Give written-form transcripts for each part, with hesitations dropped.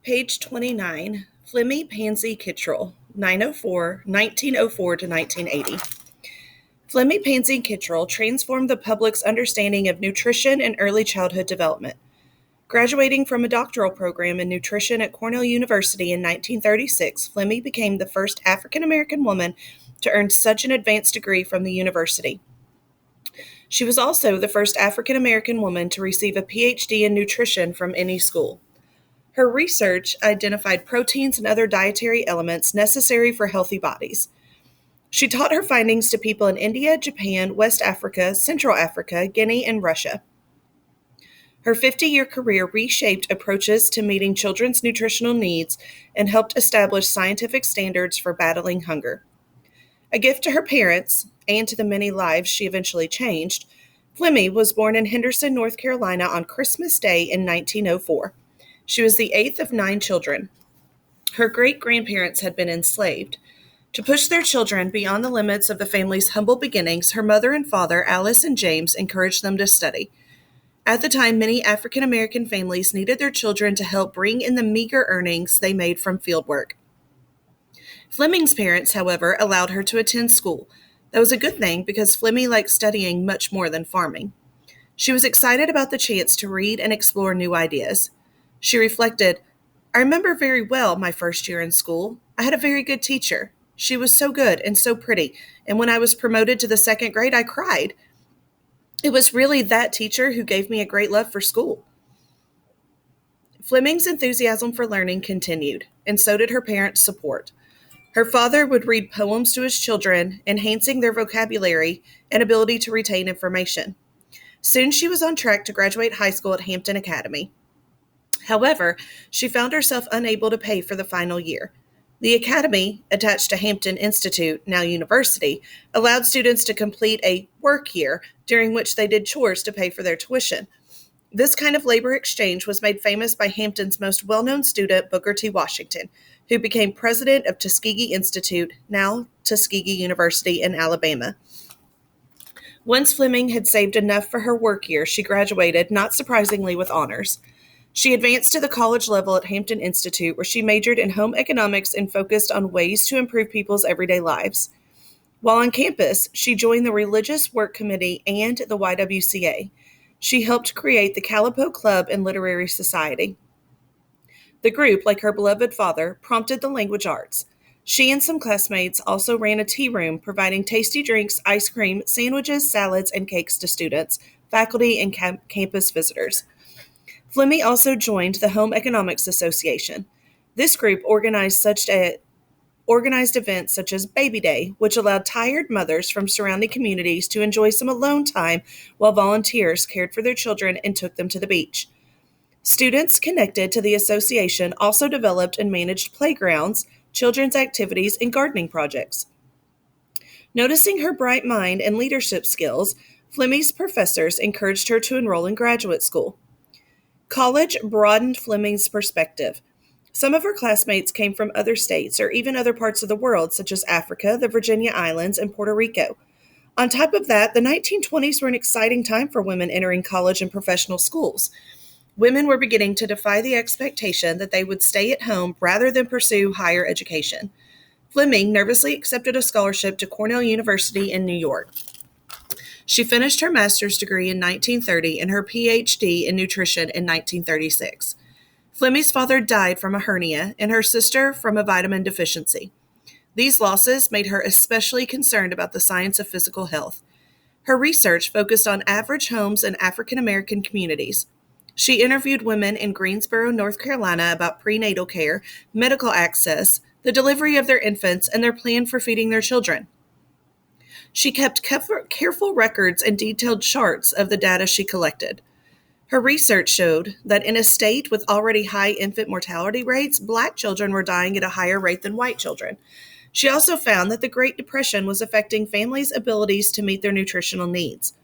Page 29, Flemmy Pansy Kittrell, 1904 to 1980. Flemmy Pansy Kittrell transformed the public's understanding of nutrition and early childhood development. Graduating from a doctoral program in nutrition at Cornell University in 1936, Flemmy became the first African American woman to earn such an advanced degree from the university. She was also the first African American woman to receive a PhD in nutrition from any school. Her research identified proteins and other dietary elements necessary for healthy bodies. She taught her findings to people in India, Japan, West Africa, Central Africa, Guinea, and Russia. Her 50-year career reshaped approaches to meeting children's nutritional needs and helped establish scientific standards for battling hunger. A gift to her parents, and to the many lives she eventually changed, Flemmy was born in Henderson, North Carolina on Christmas Day in 1904. She was the eighth of 9 children. Her great-grandparents had been enslaved. To push their children beyond the limits of the family's humble beginnings, her mother and father, Alice and James, encouraged them to study. At the time, many African American families needed their children to help bring in the meager earnings they made from fieldwork. Fleming's parents, however, allowed her to attend school. That was a good thing because Flemmy liked studying much more than farming. She was excited about the chance to read and explore new ideas. She reflected, "I remember very well my first year in school. I had a very good teacher. She was so good and so pretty, and when I was promoted to the second grade, I cried. It was really that teacher who gave me a great love for school." Fleming's enthusiasm for learning continued, and so did her parents' support. Her father would read poems to his children, enhancing their vocabulary and ability to retain information. Soon she was on track to graduate high school at Hampton Academy. However, she found herself unable to pay for the final year. The academy, attached to Hampton Institute, now university, allowed students to complete a work year during which they did chores to pay for their tuition. This kind of labor exchange was made famous by Hampton's most well-known student, Booker T. Washington, who became president of Tuskegee Institute, now Tuskegee University in Alabama. Once Fleming had saved enough for her work year, she graduated, not surprisingly, with honors. She advanced to the college level at Hampton Institute, where she majored in home economics and focused on ways to improve people's everyday lives. While on campus, she joined the Religious Work Committee and the YWCA. She helped create the Calipo Club and Literary Society. The group, like her beloved father, prompted the language arts. She and some classmates also ran a tea room, providing tasty drinks, ice cream, sandwiches, salads, and cakes to students, faculty, and campus visitors. Flemmy also joined the Home Economics Association. This group organized events such as Baby Day, which allowed tired mothers from surrounding communities to enjoy some alone time while volunteers cared for their children and took them to the beach. Students connected to the association also developed and managed playgrounds, children's activities, and gardening projects. Noticing her bright mind and leadership skills, Flemmy's professors encouraged her to enroll in graduate school. College broadened Fleming's perspective. Some of her classmates came from other states or even other parts of the world, such as Africa, the Virginia Islands, and Puerto Rico. On top of that, the 1920s were an exciting time for women entering college and professional schools. Women were beginning to defy the expectation that they would stay at home rather than pursue higher education. Fleming nervously accepted a scholarship to Cornell University in New York. She finished her master's degree in 1930 and her PhD in nutrition in 1936. Flemmy's father died from a hernia and her sister from a vitamin deficiency. These losses made her especially concerned about the science of physical health. Her research focused on average homes in African American communities. She interviewed women in Greensboro, North Carolina about prenatal care, medical access, the delivery of their infants, and their plan for feeding their children. She kept careful records and detailed charts of the data she collected. Her research showed that in a state with already high infant mortality rates, Black children were dying at a higher rate than white children. She also found that the Great Depression was affecting families' abilities to meet their nutritional needs.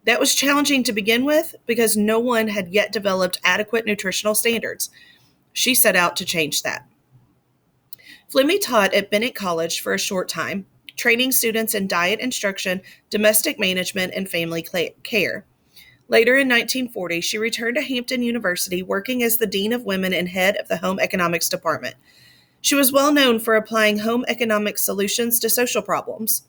That was challenging to begin with because no one had yet developed adequate nutritional standards. She set out to change that. Flemmy taught at Bennett College for a short time, training students in diet instruction, domestic management, and family care. Later in 1940, she returned to Hampton University, working as the Dean of Women and head of the Home Economics Department. She was well known for applying home economic solutions to social problems.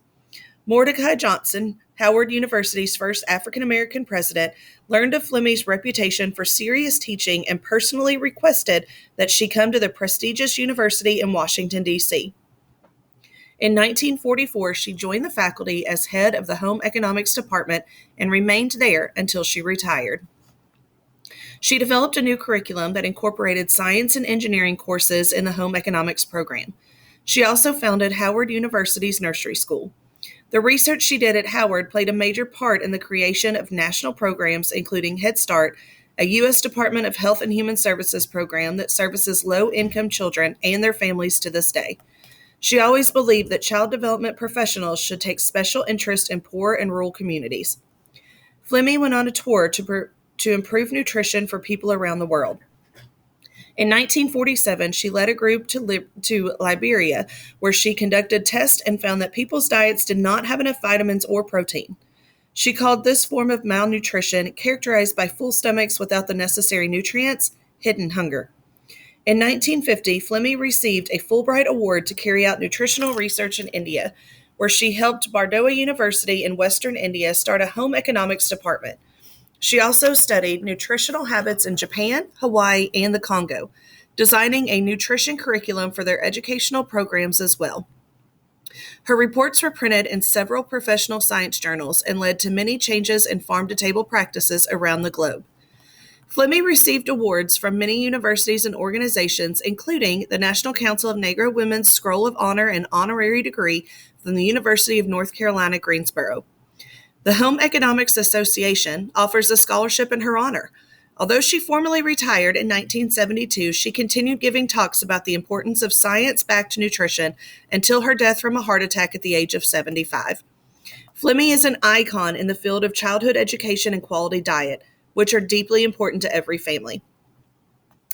Mordecai Johnson, Howard University's first African American president, learned of Fleming's reputation for serious teaching and personally requested that she come to the prestigious university in Washington, D.C. In 1944, she joined the faculty as head of the Home Economics Department and remained there until she retired. She developed a new curriculum that incorporated science and engineering courses in the home economics program. She also founded Howard University's nursery school. The research she did at Howard played a major part in the creation of national programs, including Head Start, a U.S. Department of Health and Human Services program that services low-income children and their families to this day. She always believed that child development professionals should take special interest in poor and rural communities. Fleming went on a tour to improve nutrition for people around the world. In 1947, she led a group to Liberia, where she conducted tests and found that people's diets did not have enough vitamins or protein. She called this form of malnutrition, characterized by full stomachs without the necessary nutrients, hidden hunger. In 1950, Fleming received a Fulbright Award to carry out nutritional research in India, where she helped Bardoli University in Western India start a home economics department. She also studied nutritional habits in Japan, Hawaii, and the Congo, designing a nutrition curriculum for their educational programs as well. Her reports were printed in several professional science journals and led to many changes in farm-to-table practices around the globe. Fleming received awards from many universities and organizations, including the National Council of Negro Women's Scroll of Honor and honorary degree from the University of North Carolina, Greensboro. The Home Economics Association offers a scholarship in her honor. Although she formally retired in 1972, she continued giving talks about the importance of science-backed nutrition until her death from a heart attack at the age of 75. Fleming is an icon in the field of childhood education and quality diet, which are deeply important to every family.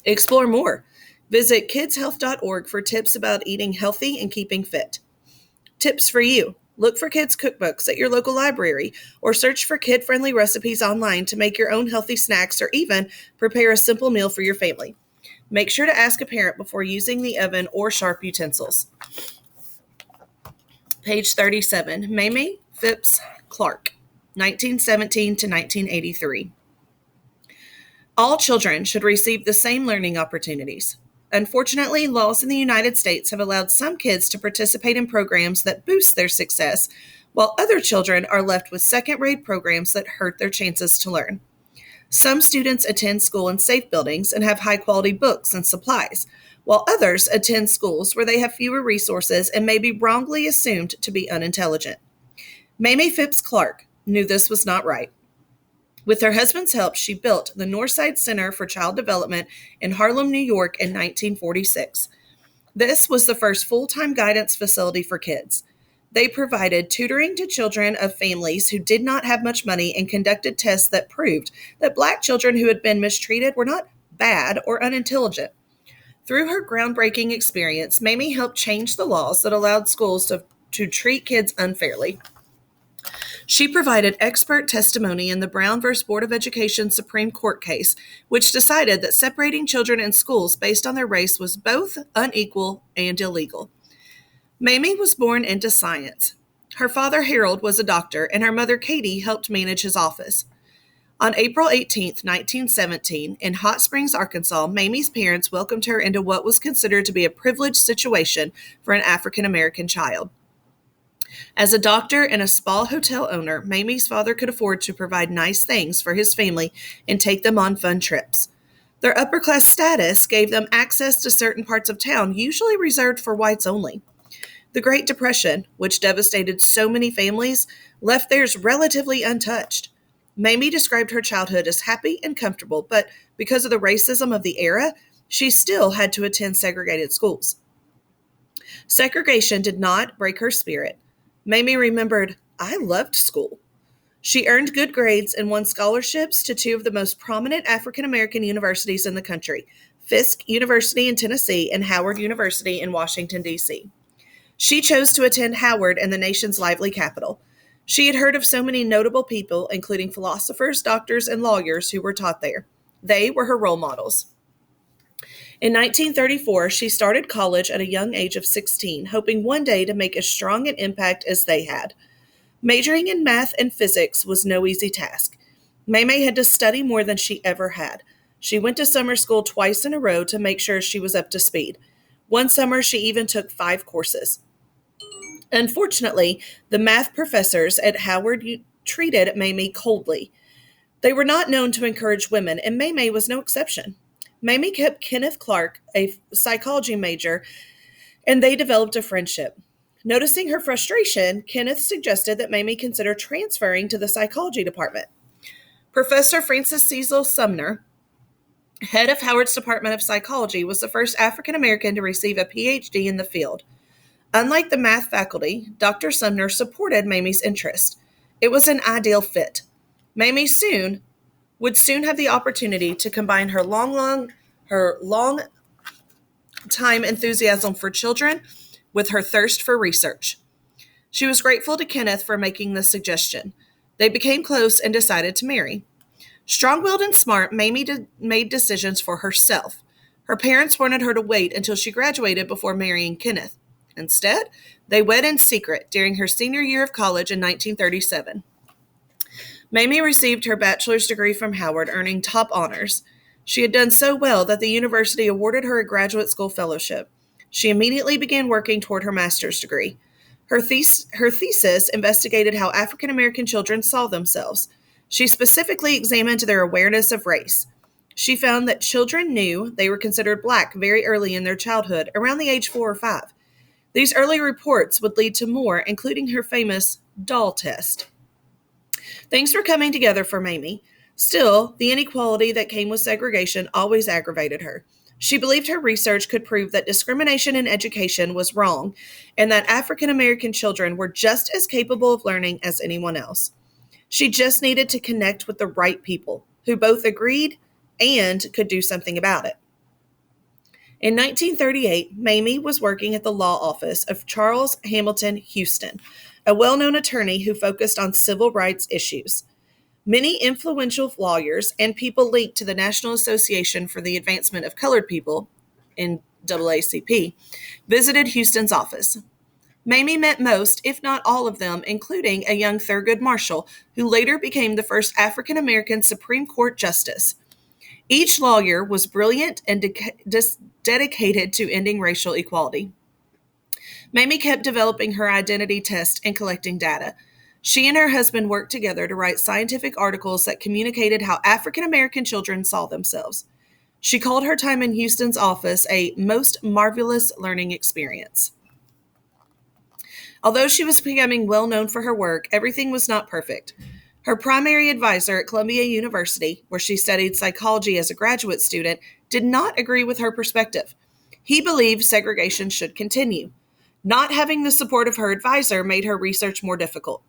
Explore more. Visit kidshealth.org for tips about eating healthy and keeping fit. Tips for you. Look for kids' cookbooks at your local library, or search for kid-friendly recipes online to make your own healthy snacks or even prepare a simple meal for your family. Make sure to ask a parent before using the oven or sharp utensils. Page 37, Mamie Phipps Clark, 1917 to 1983. All children should receive the same learning opportunities. Unfortunately, laws in the United States have allowed some kids to participate in programs that boost their success, while other children are left with second-rate programs that hurt their chances to learn. Some students attend school in safe buildings and have high-quality books and supplies, while others attend schools where they have fewer resources and may be wrongly assumed to be unintelligent. Mamie Phipps Clark knew this was not right. With her husband's help, she built the Northside Center for Child Development in Harlem, New York in 1946. This was the first full-time guidance facility for kids. They provided tutoring to children of families who did not have much money and conducted tests that proved that Black children who had been mistreated were not bad or unintelligent. Through her groundbreaking experience, Mamie helped change the laws that allowed schools to treat kids unfairly. She provided expert testimony in the Brown v. Board of Education Supreme Court case, which decided that separating children in schools based on their race was both unequal and illegal. Mamie was born into science. Her father, Harold, was a doctor, and her mother, Katie, helped manage his office. On April 18, 1917, in Hot Springs, Arkansas, Mamie's parents welcomed her into what was considered to be a privileged situation for an African American child. As a doctor and a spa hotel owner, Mamie's father could afford to provide nice things for his family and take them on fun trips. Their upper-class status gave them access to certain parts of town, usually reserved for whites only. The Great Depression, which devastated so many families, left theirs relatively untouched. Mamie described her childhood as happy and comfortable, but because of the racism of the era, she still had to attend segregated schools. Segregation did not break her spirit. Mamie remembered, "I loved school." She earned good grades and won scholarships to two of the most prominent African American universities in the country, Fisk University in Tennessee and Howard University in Washington, D.C. She chose to attend Howard in the nation's lively capital. She had heard of so many notable people, including philosophers, doctors, and lawyers who were taught there. They were her role models. In 1934, she started college at a young age of 16, hoping one day to make as strong an impact as they had. Majoring in math and physics was no easy task. Maymay had to study more than she ever had. She went to summer school twice in a row to make sure she was up to speed. One summer, she even took 5 courses. Unfortunately, the math professors at Howard treated Mamie coldly. They were not known to encourage women, and Maymay was no exception. Mamie kept Kenneth Clark, a psychology major, and they developed a friendship. Noticing her frustration, Kenneth suggested that Mamie consider transferring to the psychology department. Professor Francis Cecil Sumner, head of Howard's Department of Psychology, was the first African American to receive a PhD in the field. Unlike the math faculty, Dr. Sumner supported Mamie's interest. It was an ideal fit. Mamie would soon have the opportunity to combine her long time enthusiasm for children with her thirst for research. She was grateful to Kenneth for making this suggestion. They became close and decided to marry. Strong-willed and smart, Mamie made decisions for herself. Her parents wanted her to wait until she graduated before marrying Kenneth. Instead, they wed in secret during her senior year of college in 1937. Mamie received her bachelor's degree from Howard, earning top honors. She had done so well that the university awarded her a graduate school fellowship. She immediately began working toward her master's degree. Her thesis investigated how African American children saw themselves. She specifically examined their awareness of race. She found that children knew they were considered black very early in their childhood, around the age 4 or 5. These early reports would lead to more, including her famous doll test. Things were coming together for Mamie. Still, the inequality that came with segregation always aggravated her. She believed her research could prove that discrimination in education was wrong and that African American children were just as capable of learning as anyone else. She just needed to connect with the right people who both agreed and could do something about it. In 1938, Mamie was working at the law office of Charles Hamilton Houston, a well-known attorney who focused on civil rights issues. Many influential lawyers and people linked to the National Association for the Advancement of Colored People, NAACP, visited Houston's office. Mamie met most, if not all of them, including a young Thurgood Marshall, who later became the first African American Supreme Court justice. Each lawyer was brilliant and dedicated to ending racial equality. Mamie kept developing her identity test and collecting data. She and her husband worked together to write scientific articles that communicated how African American children saw themselves. She called her time in Houston's office a most marvelous learning experience. Although she was becoming well known for her work, everything was not perfect. Her primary advisor at Columbia University, where she studied psychology as a graduate student, did not agree with her perspective. He believed segregation should continue. Not having the support of her advisor made her research more difficult.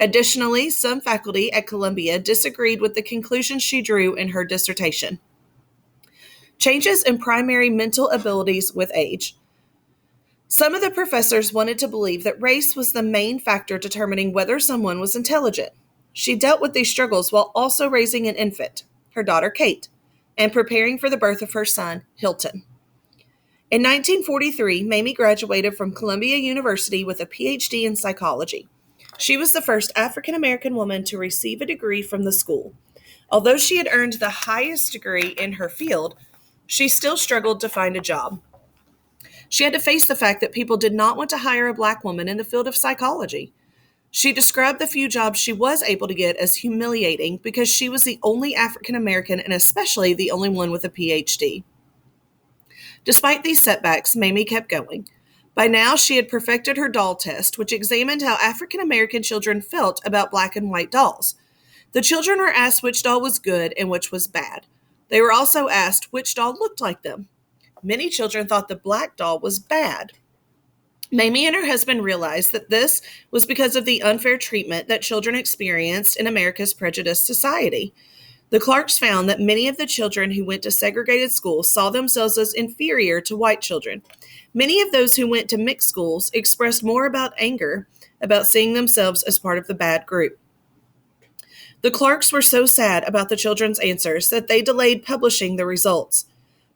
Additionally, some faculty at Columbia disagreed with the conclusions she drew in her dissertation. Changes in primary mental abilities with age. Some of the professors wanted to believe that race was the main factor determining whether someone was intelligent. She dealt with these struggles while also raising an infant, her daughter Kate, and preparing for the birth of her son, Hilton. In 1943, Mamie graduated from Columbia University with a PhD in psychology. She was the first African American woman to receive a degree from the school. Although she had earned the highest degree in her field, she still struggled to find a job. She had to face the fact that people did not want to hire a black woman in the field of psychology. She described the few jobs she was able to get as humiliating because she was the only African American and especially the only one with a PhD. Despite these setbacks, Mamie kept going. By now, she had perfected her doll test, which examined how African American children felt about black and white dolls. The children were asked which doll was good and which was bad. They were also asked which doll looked like them. Many children thought the black doll was bad. Mamie and her husband realized that this was because of the unfair treatment that children experienced in America's prejudiced society. The Clarks found that many of the children who went to segregated schools saw themselves as inferior to white children. Many of those who went to mixed schools expressed more anger about seeing themselves as part of the bad group. The Clarks were so sad about the children's answers that they delayed publishing the results.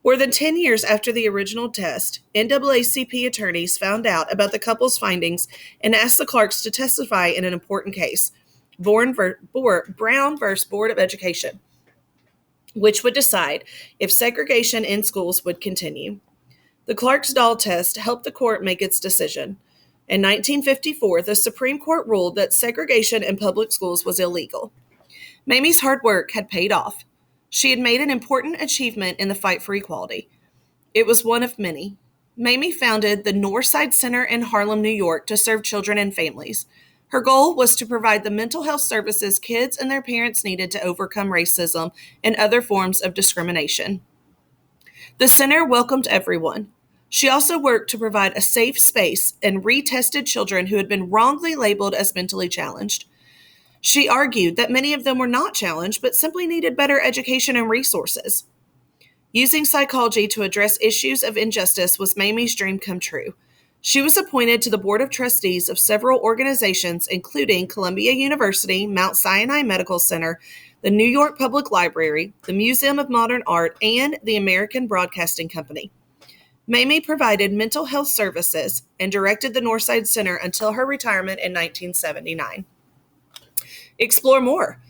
More than 10 years after the original test, NAACP attorneys found out about the couple's findings and asked the Clarks to testify in an important case, Brown versus Board of Education, which would decide if segregation in schools would continue. The Clark's doll test helped the court make its decision. In 1954, the Supreme Court ruled that segregation in public schools was illegal. Mamie's hard work had paid off. She had made an important achievement in the fight for equality. It was one of many. Mamie founded the Northside Center in Harlem, New York, to serve children and families. Her goal was to provide the mental health services kids and their parents needed to overcome racism and other forms of discrimination. The center welcomed everyone. She also worked to provide a safe space and retested children who had been wrongly labeled as mentally challenged. She argued that many of them were not challenged, but simply needed better education and resources. Using psychology to address issues of injustice was Mamie's dream come true. She was appointed to the board of trustees of several organizations, including Columbia University, Mount Sinai Medical Center, the New York Public Library, the Museum of Modern Art, and the American Broadcasting Company. Mamie provided mental health services and directed the Northside Center until her retirement in 1979. Explore more.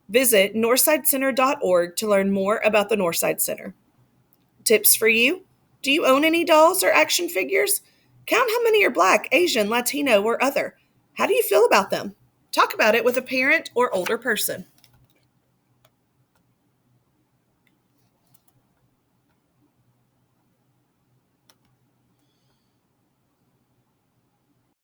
Visit northsidecenter.org to learn more about the Northside Center. Tips for you? Do you own any dolls or action figures? Count how many are Black, Asian, Latino, or other. How do you feel about them? Talk about it with a parent or older person.